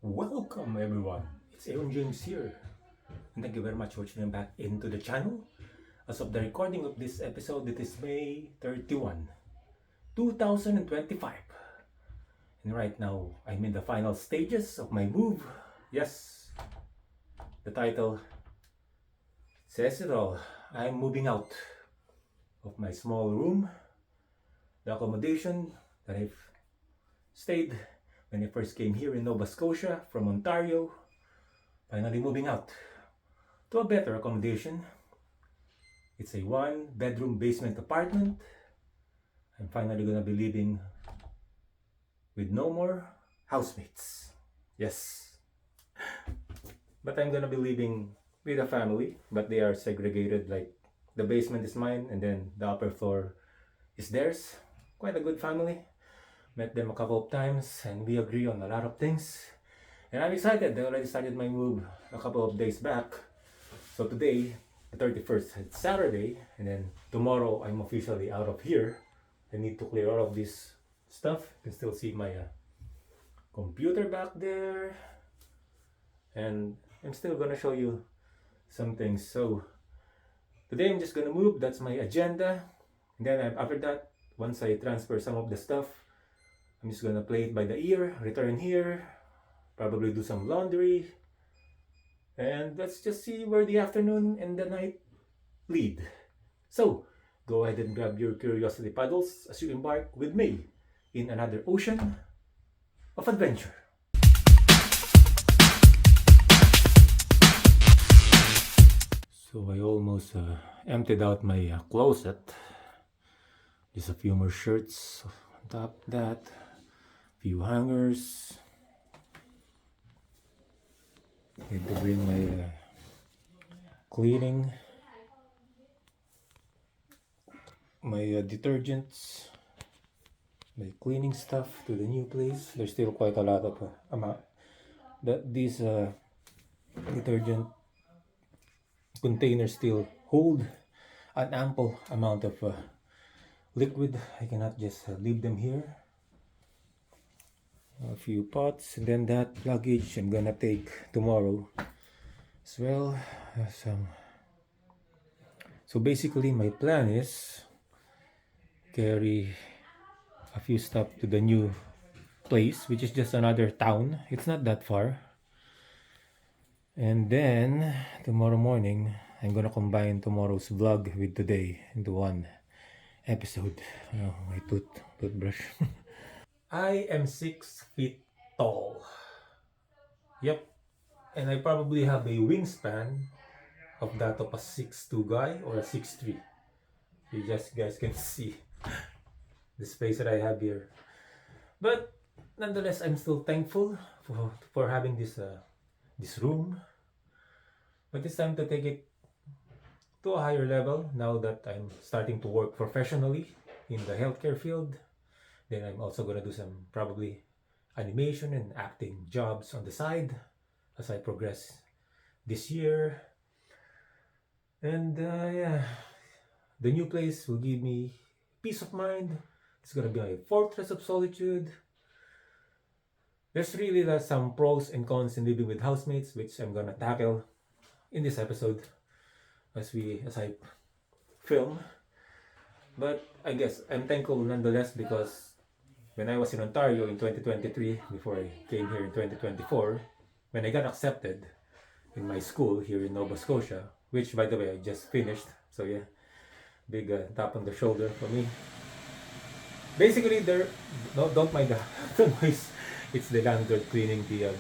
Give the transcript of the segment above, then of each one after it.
Welcome everyone, it's Aaron James here, and thank you very much for tuning back into the channel. As of the recording of this episode, it is May 31, 2025, and right now I'm in the final stages of my move. Yes, the title says it all. I'm moving out of my small room, the accommodation that I've stayed when I first came here in Nova Scotia from Ontario. Finally moving out to a better accommodation. It's a 1-bedroom basement apartment. I'm finally gonna be living with no more housemates. Yes. But I'm gonna be living with a family, but they are segregated. Like the basement is mine and then the upper floor is theirs. Quite a good family. Met them a couple of times and we agree on a lot of things. And I'm excited. They already started my move a couple of days back. So today, the 31st, it's Saturday, and then tomorrow I'm officially out of here. I need to clear all of this stuff. You can still see my computer back there. And I'm still gonna show you some things. So today I'm just gonna move. That's my agenda. And then after that, once I transfer some of the stuff, I'm just gonna play it by the ear, return here, probably do some laundry, and let's just see where the afternoon and the night lead. So go ahead and grab your curiosity paddles as you embark with me in another ocean of adventure. So I almost emptied out my closet. Just a few more shirts on top of that, few hangers. Need to bring my cleaning, my detergents, my cleaning stuff to the new place. There's still quite a lot of amount that these detergent containers still hold an ample amount of liquid. I cannot just leave them here. A few pots, and then that luggage I'm gonna take tomorrow as well. So basically my plan is carry a few stuff to the new place, which is just another town. It's not that far. And then tomorrow morning I'm gonna combine tomorrow's vlog with today into one episode. Oh, my toothbrush. I am 6 feet tall. Yep. And I probably have a wingspan of that of a 6'2" guy or a 6'3". You just guys can see the space that I have here. But nonetheless, I'm still thankful for having this room. But it's time to take it to a higher level now that I'm starting to work professionally in the healthcare field. Then I'm also gonna do some probably animation and acting jobs on the side as I progress this year. And yeah, the new place will give me peace of mind. It's gonna be a fortress of solitude. There's really some pros and cons in living with housemates, which I'm gonna tackle in this episode as I film. But I guess I'm thankful nonetheless because when I was in Ontario in 2023, before I came here in 2024, when I got accepted in my school here in Nova Scotia, which by the way I just finished, so yeah, big tap on the shoulder for me. Basically, don't mind the noise. It's the landlord cleaning the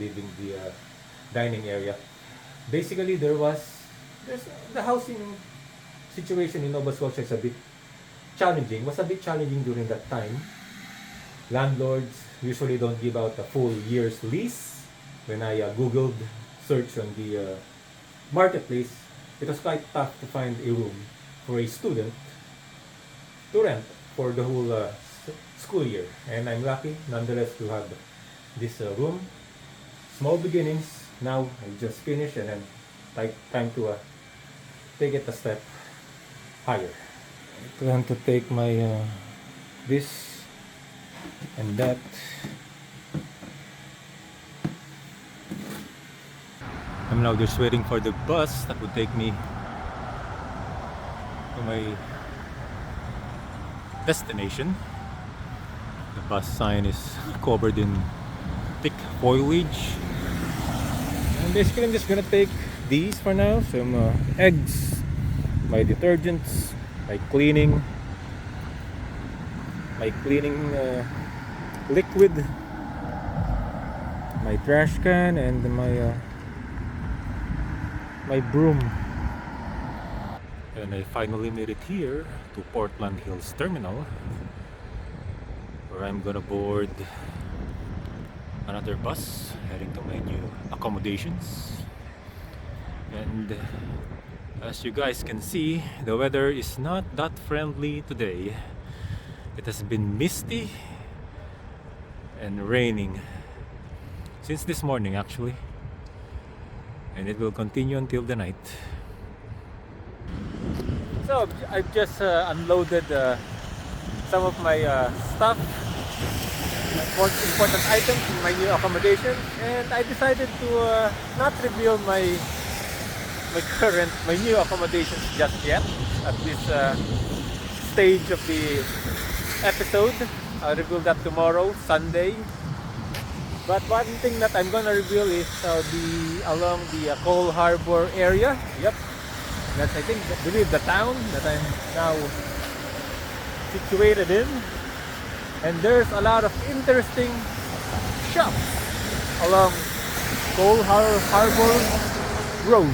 dining area. Basically, the housing situation in Nova Scotia is a bit challenging. Was a bit challenging during that time. Landlords usually don't give out a full year's lease. When I googled, searched on the marketplace, it was quite tough to find a room for a student to rent for the whole school year. And I'm lucky nonetheless to have this room. Small beginnings. Now I just finished and then time to take it a step higher. I plan to take my this and that I'm now just waiting for the bus that would take me to my destination. The bus sign is covered in thick foliage. And basically I'm just gonna take these for now. Some eggs, my detergents, my cleaning liquid, my trash can, and my broom. And I finally made it here to Portland Hills Terminal, where I'm gonna board another bus heading to my new accommodations. And as you guys can see, the weather is not that friendly today. It has been misty and raining since this morning actually, and it will continue until the night. So I've just unloaded some of my stuff, important items in my new accommodation, and I decided to not reveal my new accommodations just yet at this stage of the episode. I'll reveal that tomorrow, Sunday. But one thing that I'm gonna reveal is along the Cole Harbor area. Yep, that's I believe the town that I'm now situated in. And there's a lot of interesting shops along Cole Harbor Road.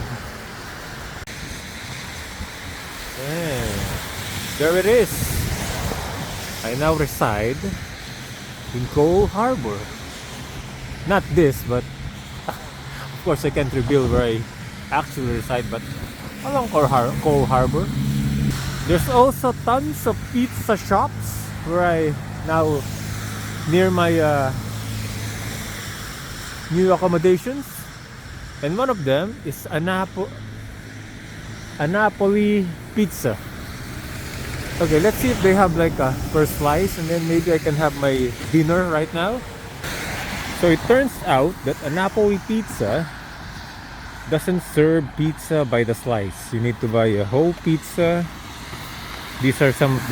Yeah, there it is. I now reside in Cole Harbor. Not this, but of course I can't reveal where I actually reside, but along Cole Harbor. There's also tons of pizza shops where I now near my new accommodations, and one of them is a Napoli pizza. Okay, let's see if they have like a first slice, and then maybe I can have my dinner right now. So it turns out that a Napoli pizza doesn't serve pizza by the slice. You need to buy a whole pizza. These are some of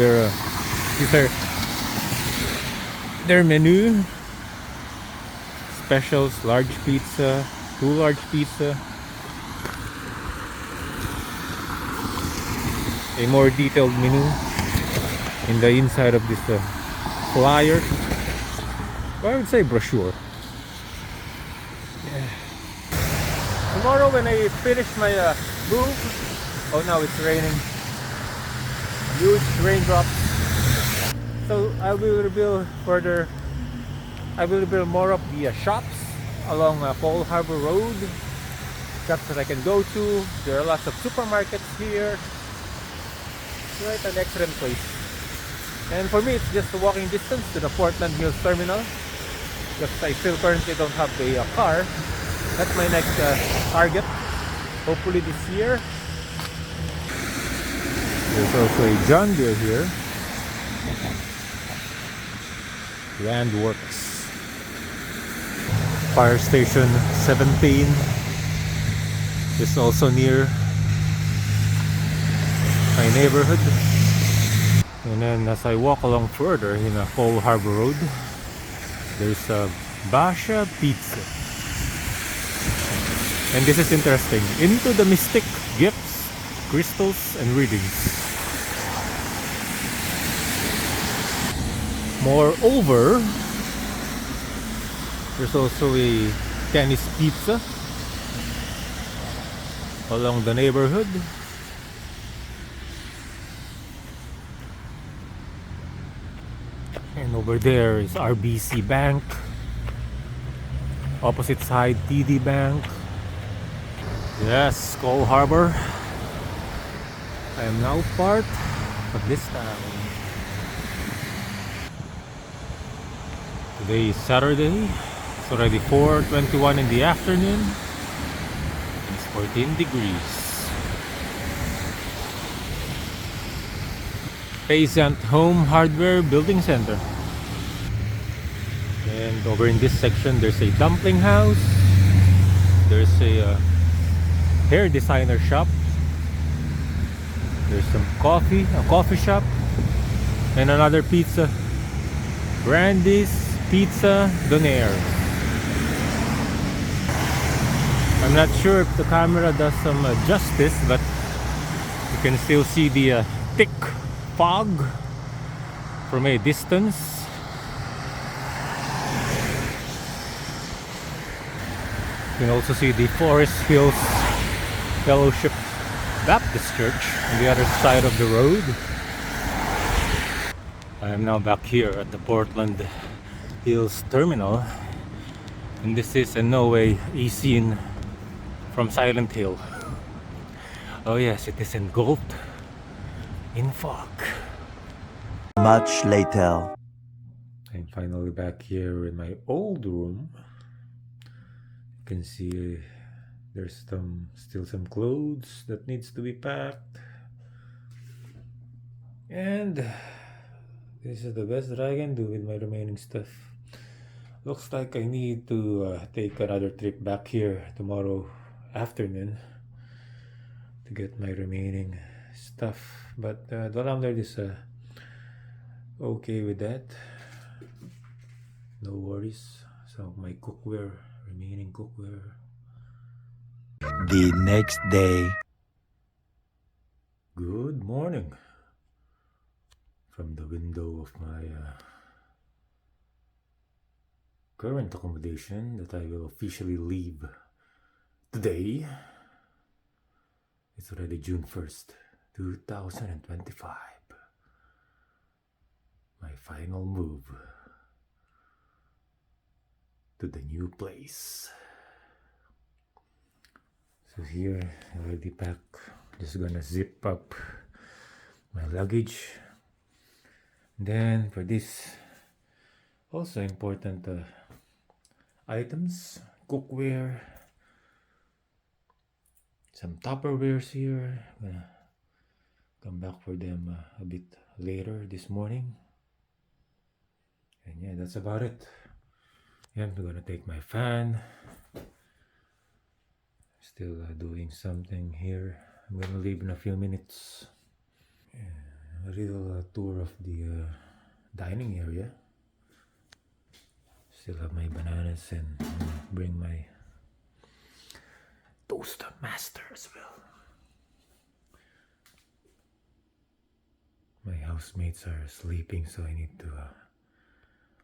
their menu. Specials, large pizza, 2 large pizza. A more detailed menu in the inside of this flyer. Or I would say brochure. Yeah. Tomorrow when I finish my move, oh now it's raining. Huge raindrops. So I will reveal more of the shops along Cole Harbor Road. Shops that I can go to. There are lots of supermarkets here. Right, an excellent place. And for me, it's just a walking distance to the Portland Hills Terminal. Because I still currently don't have a car. That's my next target. Hopefully this year. There's also a John Deere here. Landworks. Fire Station 17 is also near my neighborhood. And then as I walk along further in Cole Harbor Road, there's a Basha Pizza. And this is interesting. Into the mystic gifts, crystals, and readings. Moreover, there's also a Kenny's Pizza along the neighborhood. And over there is RBC Bank. Opposite side, TD Bank. Yes, Cole Harbor. I am now part of this town. Today is Saturday. It's already 4:21 in the afternoon. It's 14 degrees. Peasant Home Hardware Building Center. And over in this section there's a dumpling house. There's a hair designer shop. There's some coffee, a coffee shop, and another pizza. Randy's Pizza Donaire. I'm not sure if the camera does some justice, but you can still see the thick fog from a distance. You can also see the Forest Hills Fellowship Baptist Church on the other side of the road. I am now back here at the Portland Hills Terminal, and this is in no way a scene from Silent Hill. Oh yes, it is engulfed in fog. Much later. I'm finally back here in my old room. You can see there's still some clothes that needs to be packed, and this is the best that I can do with my remaining stuff. Looks like I need to take another trip back here tomorrow afternoon to get my remaining stuff, but the landlord is okay with that. No worries. So my cookware, remaining cookware. The next day. Good morning from the window of my current accommodation that I will officially leave today. It's already June 1st, 2025. My final move to the new place. So here, I already packed. Just gonna zip up my luggage. Then for this, also important items, cookware, some Tupperwares here. I'm gonna come back for them a bit later this morning. And yeah, that's about it. Yeah, I'm gonna take my fan. Still doing something here. I'm gonna leave in a few minutes. Yeah, a little tour of the dining area. Still have my bananas and bring my toaster master as well. My housemates are sleeping, so I need to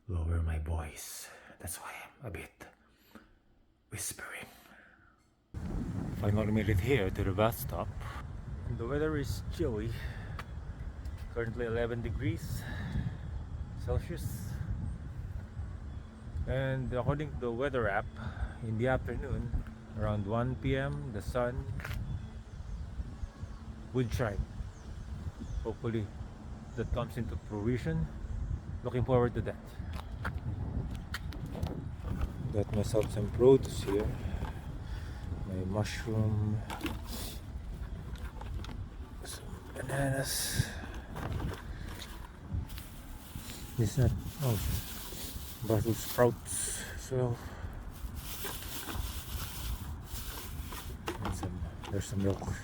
lower my voice. That's why I'm a bit whispering. Finally made it here to the bus stop. And the weather is chilly. Currently 11 degrees Celsius. And according to the weather app, in the afternoon, around 1 p.m., the sun would shine. Hopefully that comes into fruition. Looking forward to that. Got myself some produce here. My mushroom, some bananas. This not Brussels sprouts as well. And there's some milk.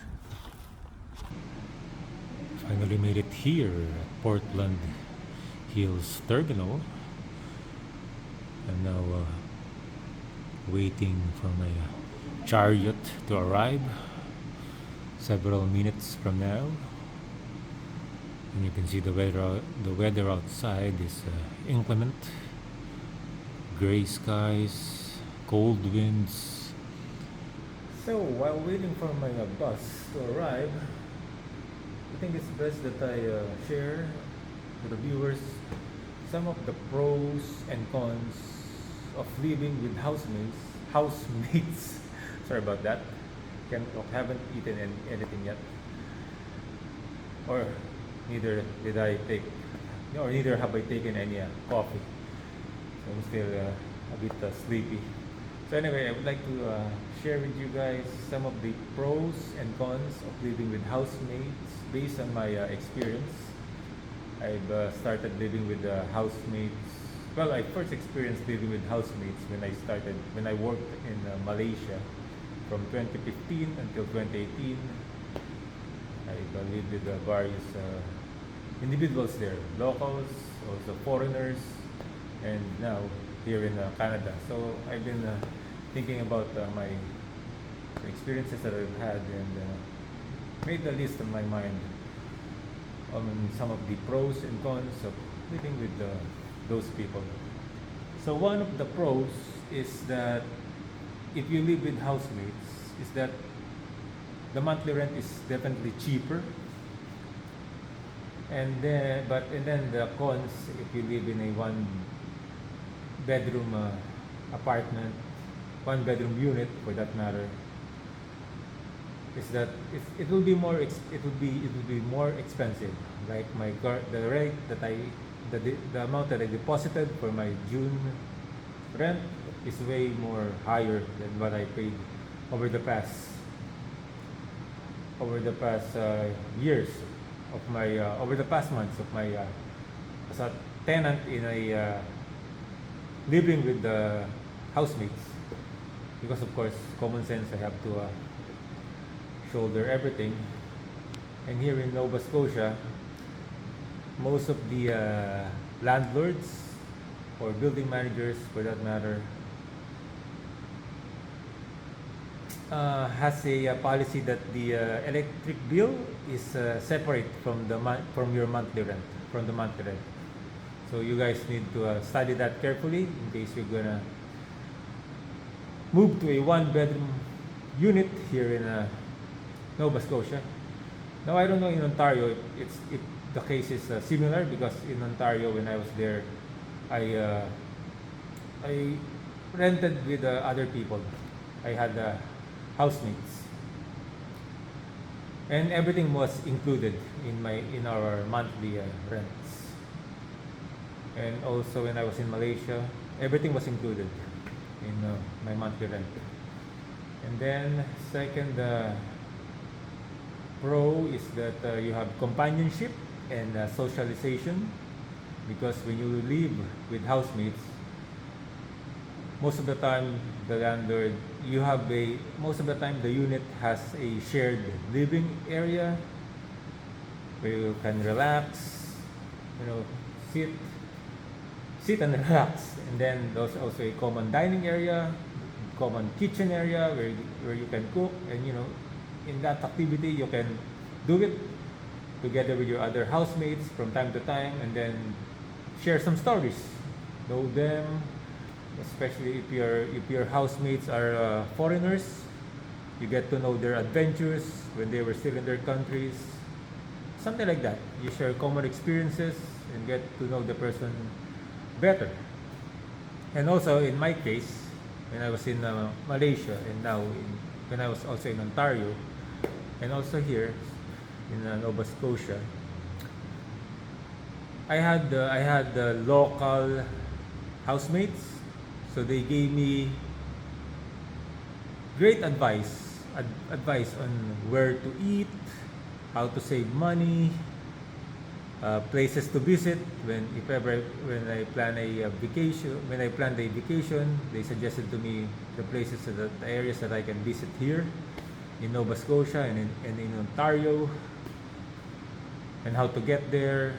Finally made it here at Portland Hills Terminal. I'm now waiting for my chariot to arrive several minutes from now. And you can see the weather outside is inclement. Gray skies, cold winds. So while waiting for my bus to arrive, I think it's best that I share to the viewers some of the pros and cons of living with housemates. Sorry about that. Haven't eaten anything yet, or neither have I taken any coffee. So I'm still a bit sleepy. So anyway, I would like to share with you guys some of the pros and cons of living with housemates based on my experience. I've started living with housemates. Well, I first experienced living with housemates when I worked in Malaysia from 2015 until 2018. I lived with various individuals there, locals, also foreigners, and now here in Canada. So I've been thinking about my experiences that I've had, and made a list in my mind on some of the pros and cons of living with those people. So one of the pros is that if you live with housemates, is that the monthly rent is definitely cheaper. And then the cons, if you live in a one bedroom apartment, one bedroom unit for that matter, is that it will be more expensive. Like the rate that the amount that I deposited for my June rent is way more higher than what I paid over the past years of my over the past months of my as a tenant in a living with the housemates, because of course common sense, I have to shoulder everything. And here in Nova Scotia, most of the landlords or building managers for that matter has a policy that the electric bill is separate from your monthly rent, from the monthly rent. So you guys need to study that carefully in case you're gonna move to a one bedroom unit here in Nova Scotia. Now I don't know in Ontario if the case is similar, because in Ontario when I was there, I rented with other people. I had housemates, and everything was included in our monthly rents. And also when I was in Malaysia, everything was included in my monthly rent. And then second pro is that you have companionship and socialization, because when you live with housemates, most of the time most of the time the unit has a shared living area where you can relax, sit and relax. And then there's also a common dining area, common kitchen area where you can cook, and in that activity you can do it together with your other housemates from time to time, and then share some stories, know them, especially if your housemates are foreigners. You get to know their adventures when they were still in their countries, something like that. You share common experiences and get to know the person better. And also in my case, when I was in Malaysia, and now when I was also in Ontario, and also here in Nova Scotia, I had local housemates, so they gave me great advice on where to eat, how to save money, places to visit when I planned a vacation. They suggested to me the areas that I can visit here in Nova Scotia and in Ontario, and how to get there.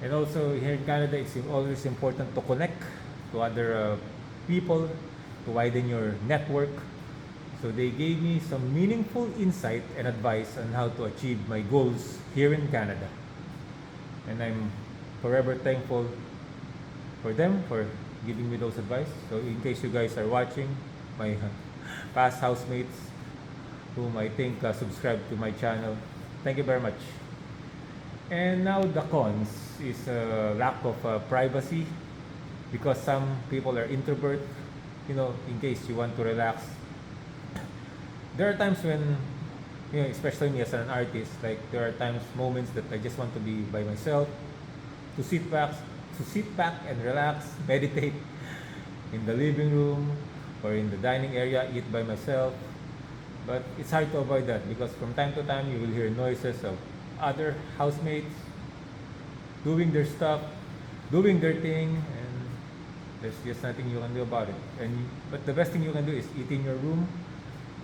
And also here in Canada, it's always important to connect to other people, to widen your network. So they gave me some meaningful insight and advice on how to achieve my goals here in Canada. And I'm forever thankful for them for giving me those advice. So in case you guys are watching, my past housemates whom I think subscribe to my channel, thank you very much. And now the cons is lack of privacy, because some people are introvert. In case you want to relax, there are times when, especially me as an artist, like there are moments that I just want to be by myself, to sit back and relax, meditate in the living room or in the dining area, eat by myself. But it's hard to avoid that, because from time to time you will hear noises of other housemates doing their stuff, doing their thing, and there's just nothing you can do about it. But the best thing you can do is eat in your room,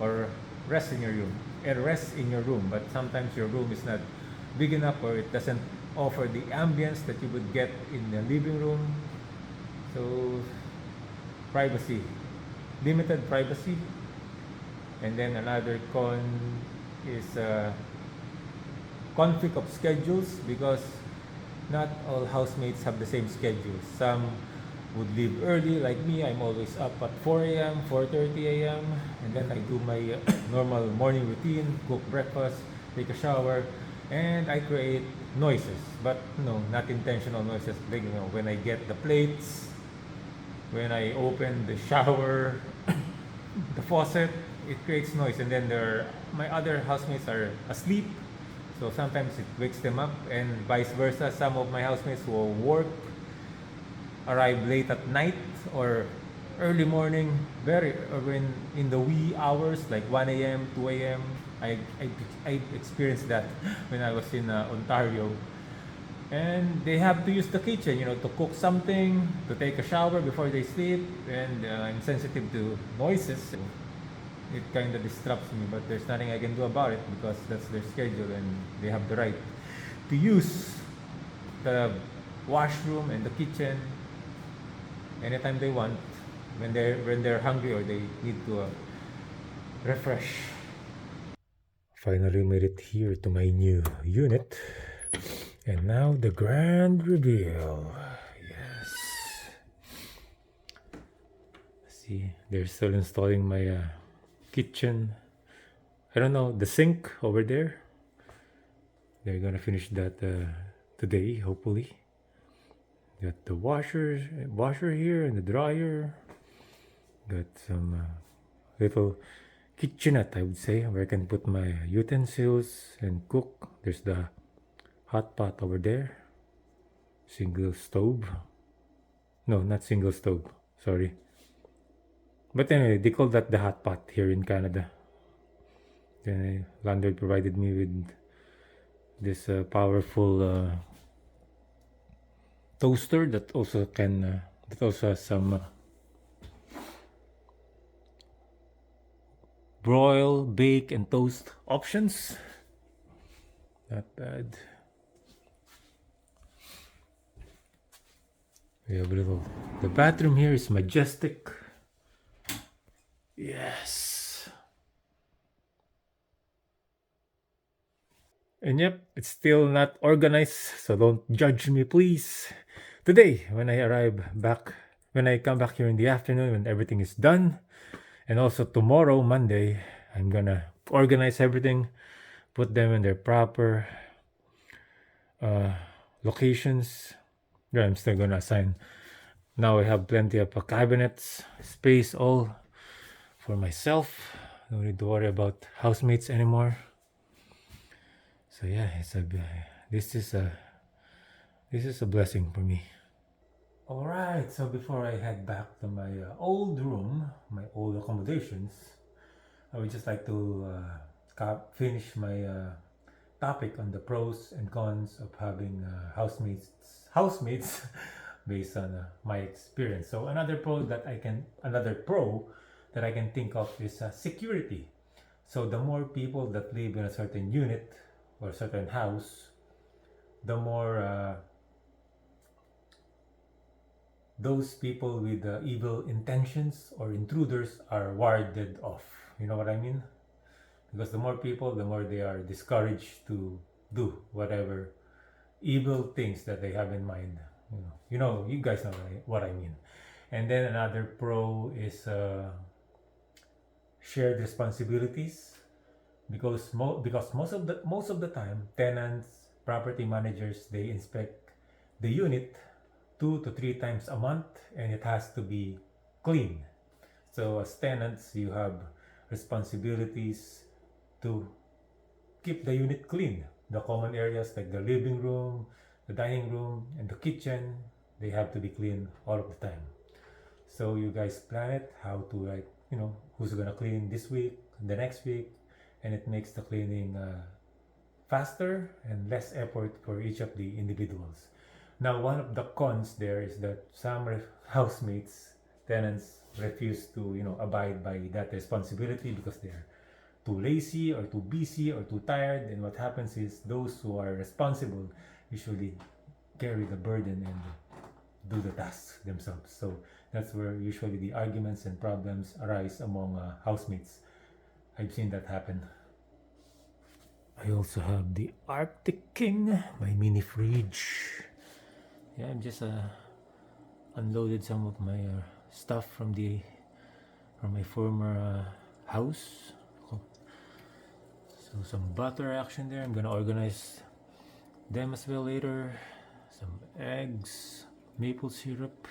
or rest in your room. Rest in your room, but sometimes your room is not big enough or it doesn't offer the ambience that you would get in the living room. So privacy, limited privacy. And then another con is conflict of schedules, because not all housemates have the same schedule. Some would leave early, like me. I'm always up at 4 a.m., 4:30 a.m., and then I do my normal morning routine, cook breakfast, take a shower, and I create noises, but no, not intentional noises. Like, when I get the plates, when I open the shower, the faucet, it creates noise. And then my other housemates are asleep, so sometimes it wakes them up, and vice versa. Some of my housemates will work, arrive late at night or early morning, very or when in the wee hours like 1 a.m., 2 a.m. I experienced that when I was in Ontario, and they have to use the kitchen, to cook something, to take a shower before they sleep, and I'm sensitive to noises. So it kind of disrupts me, but there's nothing I can do about it because that's their schedule and they have the right to use the washroom and the kitchen anytime they want, when they're hungry or they need to refresh. Finally made it here to my new unit, and now the grand reveal. Yes. See, they're still installing my kitchen. I don't know, the sink over there. They're gonna finish that today, hopefully. Got the washer here and the dryer. Got some little kitchenette, I would say, where I can put my utensils and cook. There's the hot pot over there. Single stove. No, not single stove. Sorry. But anyway, they call that the hot pot here in Canada. Then landlord provided me with this powerful toaster that also has some broil, bake, and toast options. Not bad. We have a little. The bathroom here is majestic. Yes. And yep, it's still not organized, so don't judge me, please. Today, when I come back here in the afternoon, when everything is done, and also tomorrow, Monday, I'm gonna organize everything, put them in their proper locations. Yeah, I'm still gonna assign. Now I have plenty of cabinets, space all for myself. No need to worry about housemates anymore. So yeah, this is a blessing for me. All right, so before I head back to my old room, my old accommodations, I would just like to finish my topic on the pros and cons of having housemates based on my experience. So another pro that I can think of is security. So the more people that live in a certain unit or a certain house, the more those people with evil intentions or intruders are warded off. You know what I mean? Because the more people, the more they are discouraged to do whatever evil things that they have in mind. You guys know what I mean. And then another pro is shared responsibilities, because most of the time, tenants, property managers, they inspect the unit 2 to 3 times a month, and it has to be clean. So as tenants, you have responsibilities to keep the unit clean. The common areas like the living room, the dining room, and the kitchen, they have to be clean all of the time. So you guys plan it, how to who's gonna clean this week, the next week, and it makes the cleaning faster and less effort for each of the individuals. Now, one of the cons there is that some housemates, tenants, refuse to, abide by that responsibility because they're too lazy or too busy or too tired. And what happens is those who are responsible usually carry the burden and do the tasks themselves. So that's where usually the arguments and problems arise among housemates. I've seen that happen. I also have the Arctic King, my mini fridge. Yeah, I've just unloaded some of my stuff from my former house. So some butter action there. I'm gonna organize them as well later. Some eggs, maple syrup.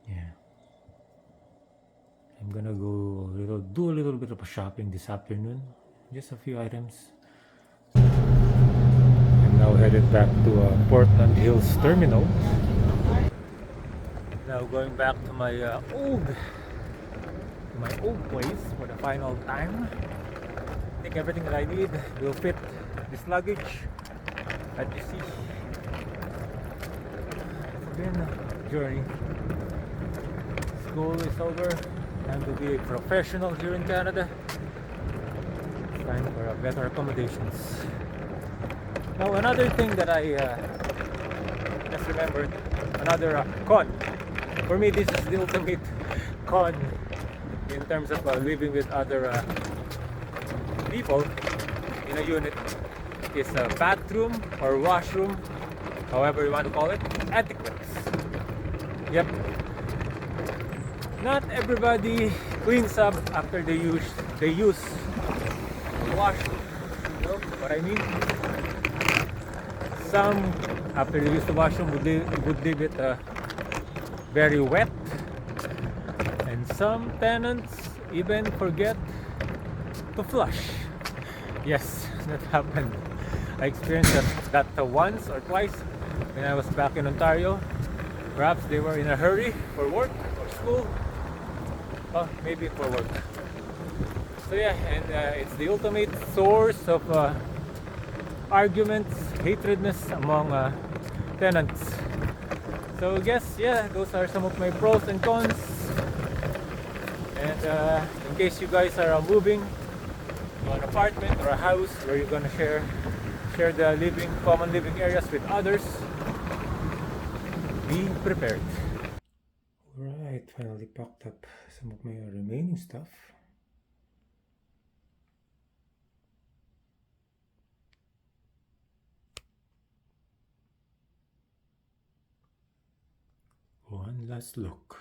Yeah. I'm gonna do a little bit of shopping this afternoon. Just a few items. I'm now headed back to Portland Hills Terminal. Now going back to my old place for the final time. I think everything that I need will fit this luggage. As you see, it's been a journey. School is over. Time to be a professional here in Canada. It's time for better accommodations. Now another thing that I just remembered, another con. For me, this is the ultimate con in terms of living with other people in a unit, is a bathroom or washroom, however you want to call it, etiquettes. Yep. Not everybody cleans up after they use the washroom. You know what I mean? Some, after they use the washroom, would leave it very wet, and some tenants even forget to flush. Yes, that happened. I experienced that once or twice when I was back in Ontario. Perhaps they were in a hurry for work or school. Oh, maybe for work. So yeah, and it's the ultimate source of arguments, hatredness among tenants. So I guess, yeah, those are some of my pros and cons. And in case you guys are moving to an apartment or a house where you're gonna share the common living areas with others, be prepared. Alright, finally packed up some of my remaining stuff. One last look.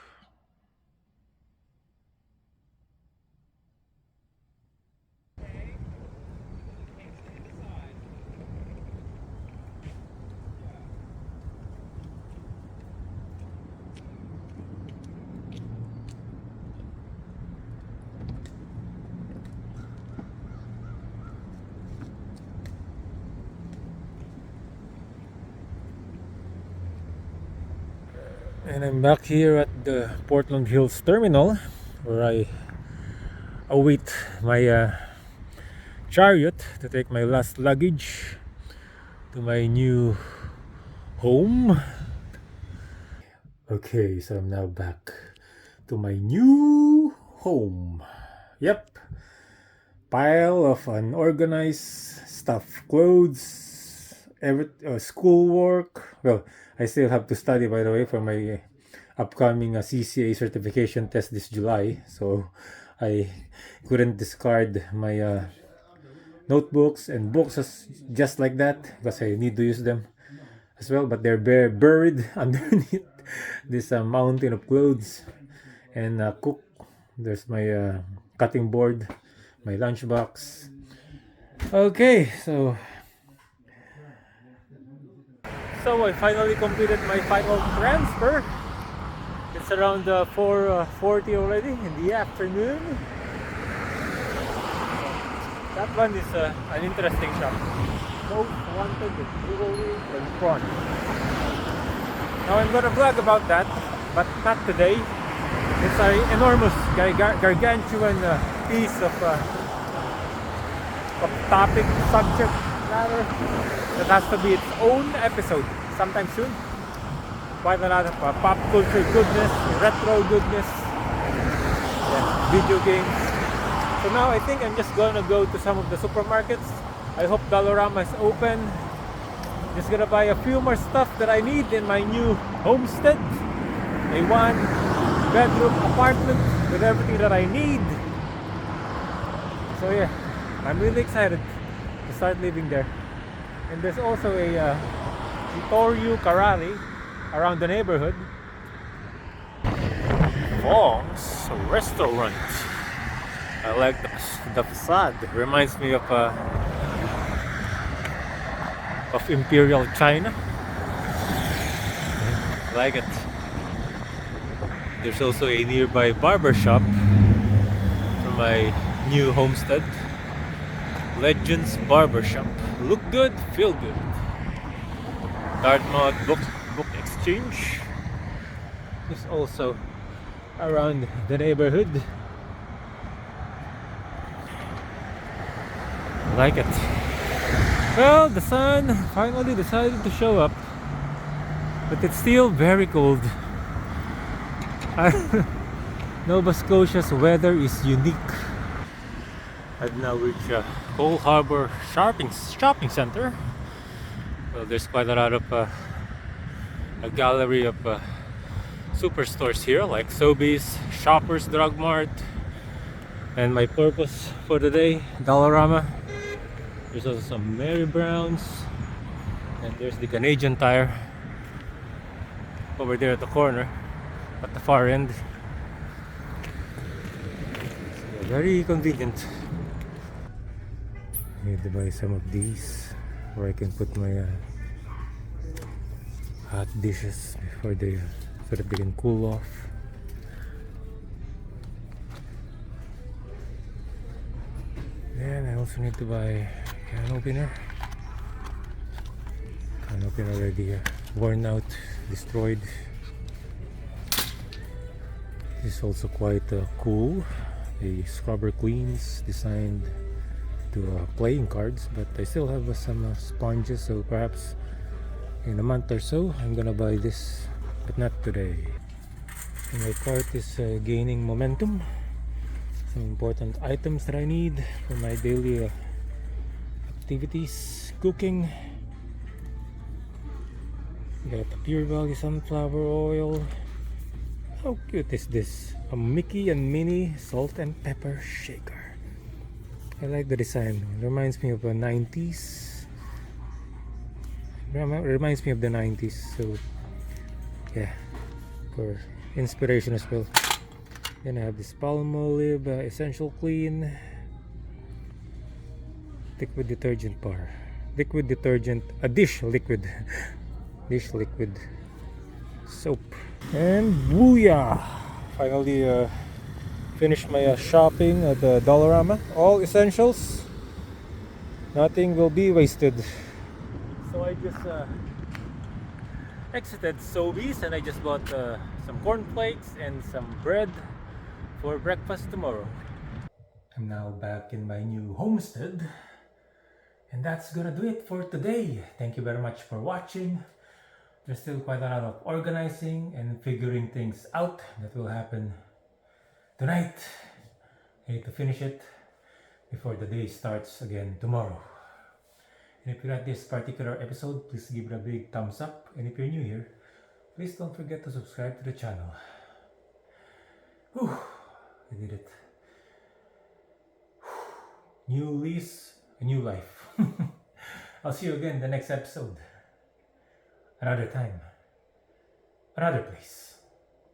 And I'm back here at the Portland Hills Terminal, where I await my chariot to take my last luggage to my new home. Okay, so I'm now back to my new home. Yep, pile of unorganized stuff, clothes, schoolwork. Well, I still have to study, by the way, for my upcoming CCA certification test this July. So I couldn't discard my notebooks and books just like that, because I need to use them as well. But they're buried underneath this mountain of clothes. And cook. There's my cutting board, my lunchbox. Okay, so I finally completed my final transfer. It's around 4:40 already in the afternoon. That one is an interesting shop. Most wanted with jewelry and prawn. Now I'm gonna vlog about that, but not today. It's an enormous, gargantuan piece of topic, subject matter that has to be its own episode sometime soon. quite a lot of pop culture goodness, retro goodness, yeah, video games. So now I think I'm just gonna go to some of the supermarkets. I hope Dollarama is open. Just gonna buy a few more stuff that I need in my new homestead. A one-bedroom apartment with everything that I need. So yeah, I'm really excited to start living there. And there's also a Itoryu Karari around the neighborhood. Fong's restaurant. I like the facade. It reminds me of Imperial China. I like it. There's also a nearby barber shop from my new homestead. Legends Barber Shop. Look good, feel good. Dartmouth Book Exchange is also around the neighborhood. I like it. Well, the sun finally decided to show up, but it's still very cold. Nova Scotia's weather is unique. I've now reached Cole Harbour shopping center. Well, there's quite a lot of a gallery of superstores here, like Sobeys, Shoppers Drug Mart, and my purpose for the day, Dollarama. There's also some Mary Browns, and there's the Canadian Tire over there at the corner, at the far end. So, yeah, very convenient. I need to buy some of these where I can put my hot dishes before they so that they can cool off. Then I also need to buy can opener. Can opener already worn out, destroyed. This is also quite cool. A scrubber cleans designed to playing cards, but I still have some sponges, so perhaps in a month or so I'm gonna buy this, but not today. My cart is gaining momentum. Some important items that I need for my daily activities, cooking. Got the Pure Valley sunflower oil. How cute is this? A Mickey and Minnie salt and pepper shaker. I like the design. It reminds me of the 90s. Reminds me of the 90s. So yeah, for inspiration as well. Then I have this Palmolive Essential Clean liquid detergent bar. Liquid detergent, a dish liquid. Dish liquid soap. And booyah! Finally finished my shopping at the Dollarama. All essentials. Nothing will be wasted. So I just exited Sobeys and I just bought some cornflakes and some bread for breakfast tomorrow. I'm now back in my new homestead. And that's gonna do it for today. Thank you very much for watching. There's still quite a lot of organizing and figuring things out that will happen tonight. I need to finish it before the day starts again tomorrow. And if you like this particular episode, please give it a big thumbs up. And if you're new here, please don't forget to subscribe to the channel. Whew, I did it. New lease, a new life. I'll see you again in the next episode. Another time, another place.